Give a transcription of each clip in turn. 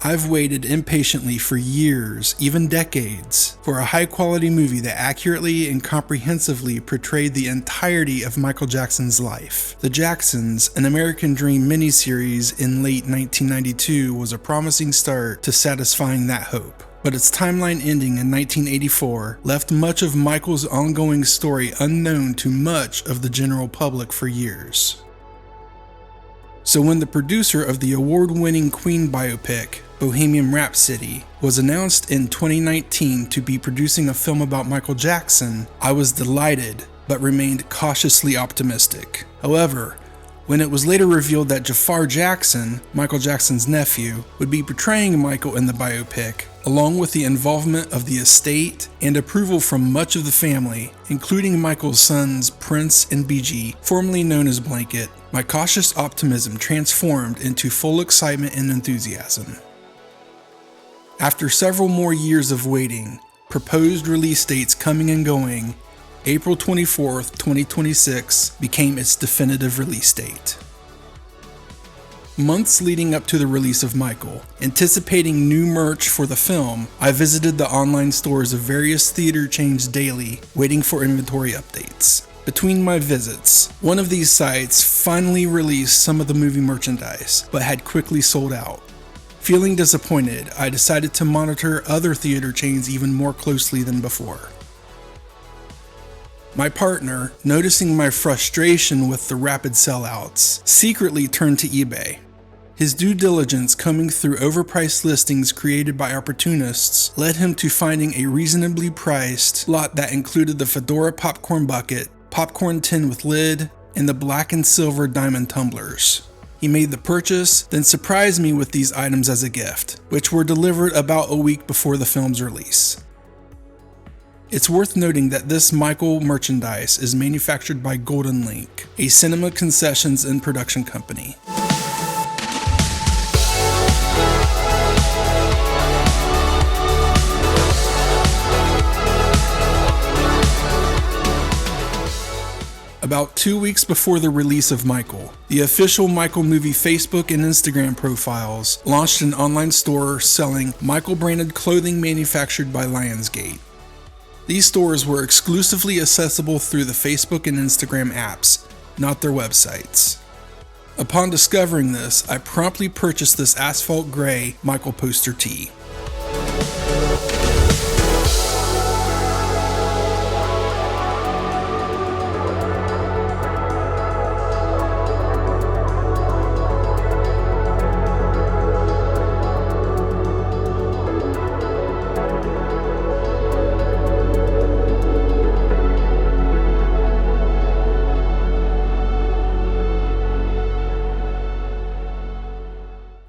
I've waited impatiently for years, even decades, for a high-quality movie that accurately and comprehensively portrayed the entirety of Michael Jackson's life. The Jacksons, an American Dream miniseries in late 1992, was a promising start to satisfying that hope. But its timeline ending in 1984 left much of Michael's ongoing story unknown to much of the general public for years. So when the producer of the award-winning Queen biopic, Bohemian Rhapsody, was announced in 2019 to be producing a film about Michael Jackson, I was delighted, but remained cautiously optimistic. However, when it was later revealed that Jaafar Jackson, Michael Jackson's nephew, would be portraying Michael in the biopic, along with the involvement of the estate and approval from much of the family, including Michael's sons Prince and Bigi, formerly known as Blanket, my cautious optimism transformed into full excitement and enthusiasm. After several more years of waiting, proposed release dates coming and going, April 24th, 2026 became its definitive release date. Months leading up to the release of Michael, anticipating new merch for the film, I visited the online stores of various theater chains daily, waiting for inventory updates. Between my visits, one of these sites finally released some of the movie merchandise, but had quickly sold out. Feeling disappointed, I decided to monitor other theater chains even more closely than before. My partner, noticing my frustration with the rapid sellouts, secretly turned to eBay. His due diligence combing through overpriced listings created by opportunists led him to finding a reasonably priced lot that included the Fedora popcorn bucket, popcorn tin with lid, and the black and silver diamond tumblers. He made the purchase, then surprised me with these items as a gift, which were delivered about a week before the film's release. It's worth noting that this Michael merchandise is manufactured by Golden Link, a cinema concessions and production company. About 2 weeks before the release of Michael, the official Michael movie Facebook and Instagram profiles launched an online store selling Michael-branded clothing manufactured by Lionsgate. These stores were exclusively accessible through the Facebook and Instagram apps, not their websites. Upon discovering this, I promptly purchased this asphalt gray Michael poster tee.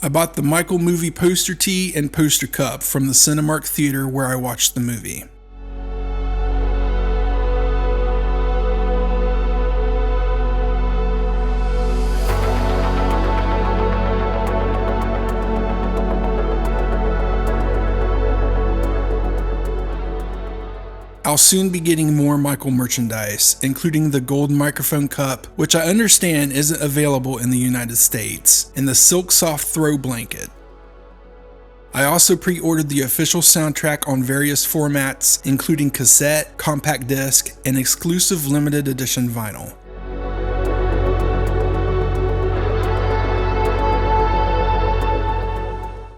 I bought the Michael movie poster tee and poster cup from the Cinemark Theater where I watched the movie. I'll soon be getting more Michael merchandise, including the gold microphone cup, which I understand isn't available in the United States, and the Silk Soft throw blanket. I also pre-ordered the official soundtrack on various formats, including cassette, compact disc, and exclusive limited edition vinyl.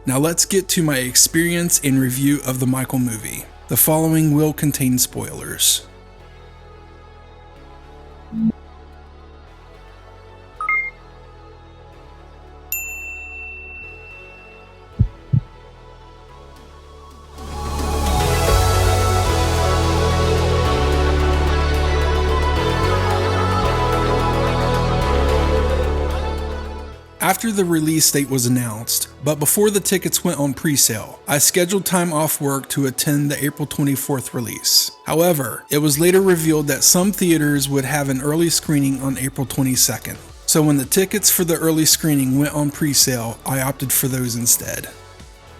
Now let's get to my experience and review of the Michael movie. The following will contain spoilers. After the release date was announced, but before the tickets went on pre-sale, I scheduled time off work to attend the April 24th release. However, it was later revealed that some theaters would have an early screening on April 22nd. So when the tickets for the early screening went on pre-sale, I opted for those instead.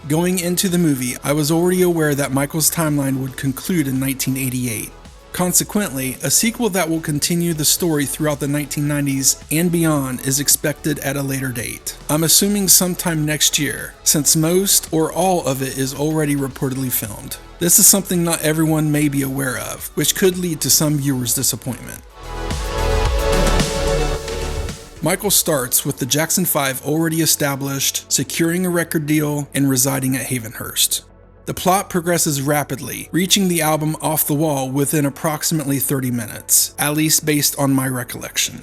Going into the movie, I was already aware that Michael's timeline would conclude in 1988. Consequently, a sequel that will continue the story throughout the 1990s and beyond is expected at a later date. I'm assuming sometime next year, since most or all of it is already reportedly filmed. This is something not everyone may be aware of, which could lead to some viewers' disappointment. Michael starts with the Jackson 5 already established, securing a record deal, and residing at Havenhurst. The plot progresses rapidly, reaching the album Off the Wall within approximately 30 minutes, at least based on my recollection.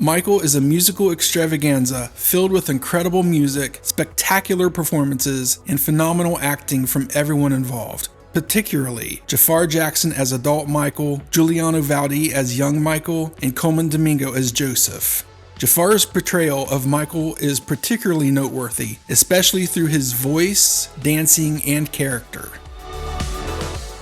Michael is a musical extravaganza filled with incredible music, spectacular performances, and phenomenal acting from everyone involved. Particularly Jaafar Jackson as adult Michael, Giuliano Valdi as young Michael, and Colman Domingo as Joseph. Jaafar's portrayal of Michael is particularly noteworthy, especially through his voice, dancing, and character.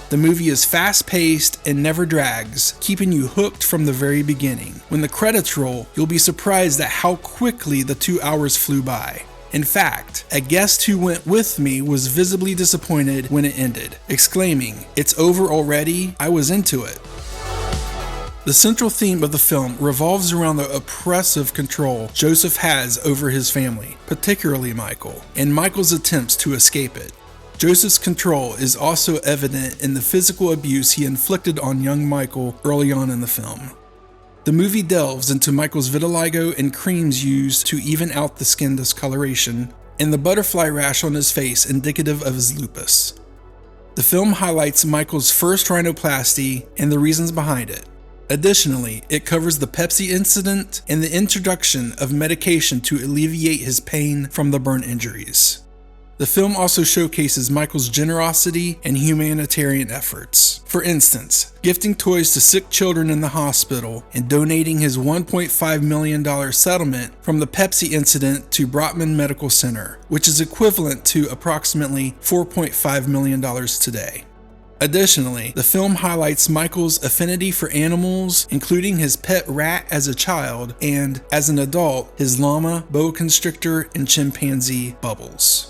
The movie is fast-paced and never drags, keeping you hooked from the very beginning. When the credits roll, you'll be surprised at how quickly the 2 hours flew by. In fact, a guest who went with me was visibly disappointed when it ended, exclaiming, "It's over already? I was into it." The central theme of the film revolves around the oppressive control Joseph has over his family, particularly Michael, and Michael's attempts to escape it. Joseph's control is also evident in the physical abuse he inflicted on young Michael early on in the film. The movie delves into Michael's vitiligo and creams used to even out the skin discoloration, and the butterfly rash on his face indicative of his lupus. The film highlights Michael's first rhinoplasty and the reasons behind it. Additionally, it covers the Pepsi incident and the introduction of medication to alleviate his pain from the burn injuries. The film also showcases Michael's generosity and humanitarian efforts. For instance, gifting toys to sick children in the hospital and donating his $1.5 million settlement from the Pepsi incident to Brotman Medical Center, which is equivalent to approximately $4.5 million today. Additionally, the film highlights Michael's affinity for animals, including his pet rat as a child, and, as an adult, his llama, boa constrictor, and chimpanzee, Bubbles.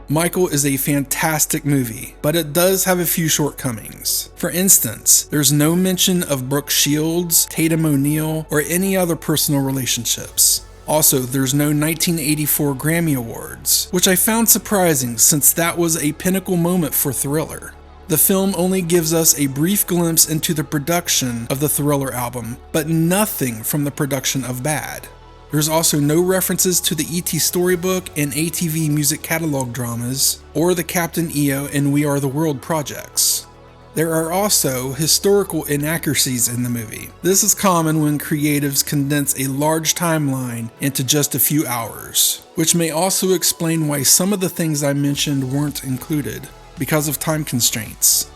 Michael is a fantastic movie, but it does have a few shortcomings. For instance, there's no mention of Brooke Shields, Tatum O'Neal, or any other personal relationships. Also, there's no 1984 Grammy Awards, which I found surprising since that was a pinnacle moment for Thriller. The film only gives us a brief glimpse into the production of the Thriller album, but nothing from the production of Bad. There's also no references to the E.T. storybook and ATV music catalog dramas, or the Captain EO and We Are the World projects. There are also historical inaccuracies in the movie. This is common when creatives condense a large timeline into just a few hours, which may also explain why some of the things I mentioned weren't included, because of time constraints.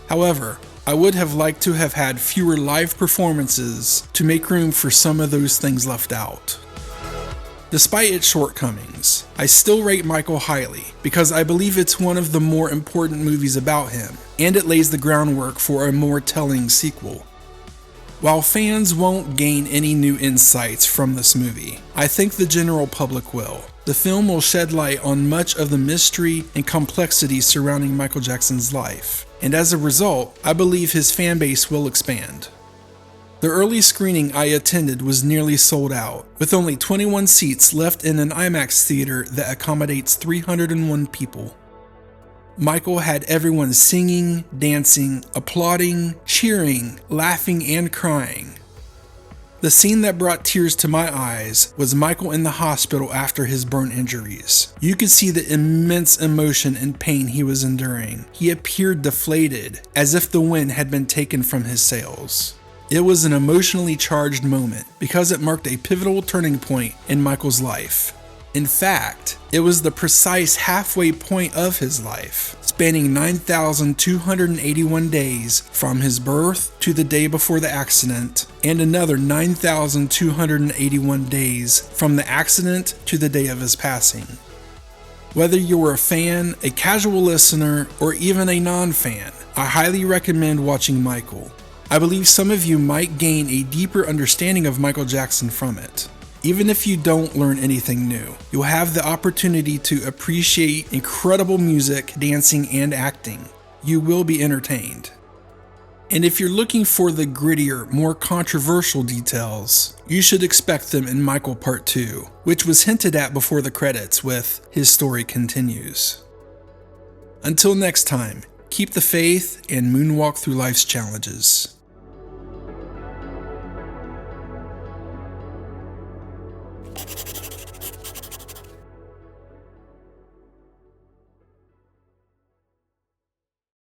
However, I would have liked to have had fewer live performances to make room for some of those things left out. Despite its shortcomings, I still rate Michael highly because I believe it's one of the more important movies about him, and it lays the groundwork for a more telling sequel. While fans won't gain any new insights from this movie, I think the general public will. The film will shed light on much of the mystery and complexity surrounding Michael Jackson's life, and as a result, I believe his fanbase will expand. The early screening I attended was nearly sold out, with only 21 seats left in an IMAX theater that accommodates 301 people. Michael had everyone singing, dancing, applauding, cheering, laughing, and crying. The scene that brought tears to my eyes was Michael in the hospital after his burn injuries. You could see the immense emotion and pain he was enduring. He appeared deflated, as if the wind had been taken from his sails. It was an emotionally charged moment because it marked a pivotal turning point in Michael's life. In fact, it was the precise halfway point of his life, spanning 9,281 days from his birth to the day before the accident, and another 9,281 days from the accident to the day of his passing. Whether you're a fan, a casual listener, or even a non-fan, I highly recommend watching Michael. I believe some of you might gain a deeper understanding of Michael Jackson from it. Even if you don't learn anything new, you'll have the opportunity to appreciate incredible music, dancing, and acting. you will be entertained. And if you're looking for the grittier, more controversial details, you should expect them in Michael Part 2, which was hinted at before the credits with "His story continues." Until next time, keep the faith and moonwalk through life's challenges.